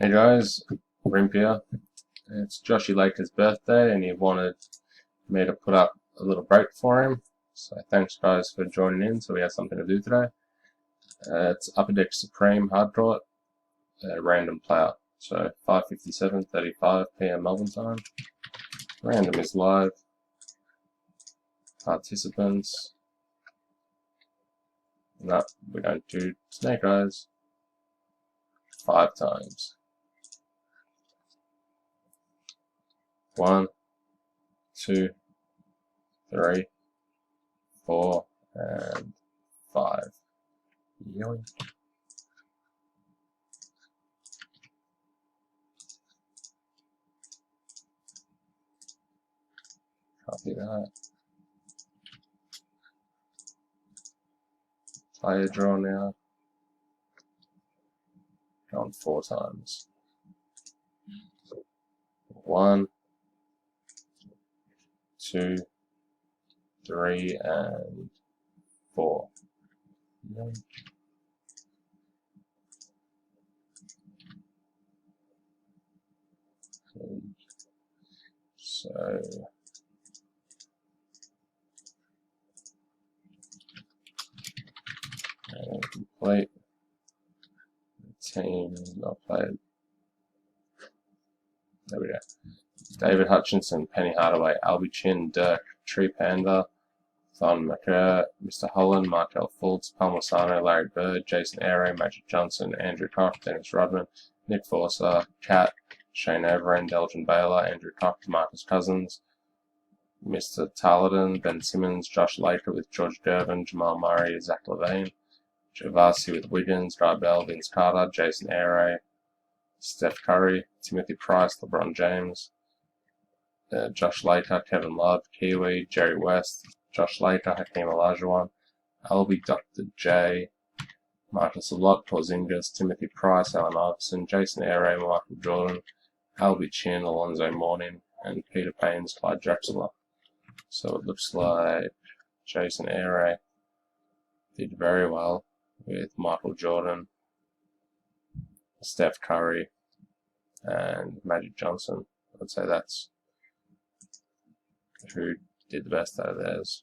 Hey guys, Rimp here. It's Joshy Laker's birthday and he wanted me to put up a little break for him. So thanks guys for joining in so we have something to do today. It's Upper Deck Supreme Hard Court, random player. So 5:57:35 PM Melbourne time. Random is live. Participants. No, we don't do snake eyes. 5 times. 1, 2, 3, 4, and 5. Yoink. Copy that. Player draw now. Gone 4 times. 1, 2, 3, and 4. Yoink. So complete. The team not played. There we go. David Hutchinson, Penny Hardaway, Albie Chin, Dirk, Tree Panda, Thon McCurr, Mr. Holland, Markel Fultz, Palmasano, Larry Bird, Jason Airey, Magic Johnson, Andrew Koch, Dennis Rodman, Nick Forcer, Kat, Shane Overend, Elgin Baylor, Andrew Koch, Marcus Cousins, Mr. Tarleton, Ben Simmons, Josh Laker with George Gervin, Jamal Murray, Zach Levine, Javasi with Wiggins, Drybell, Vince Carter, Jason Airey, Steph Curry, Timothy Price, LeBron James, Josh Laker, Kevin Love, Kiwi, Jerry West, Josh Laker, Hakeem Olajuwon, Albie, Dr. J, Marcus Alot, Porzingis, Timothy Price, Allen Iverson, Jason Airey, Michael Jordan, Albie Chin, Alonzo Mourning, and Peter Payne's Clyde Drexler. So it looks like Jason Airey did very well with Michael Jordan, Steph Curry, and Magic Johnson. I'd say that's who did the best out of theirs.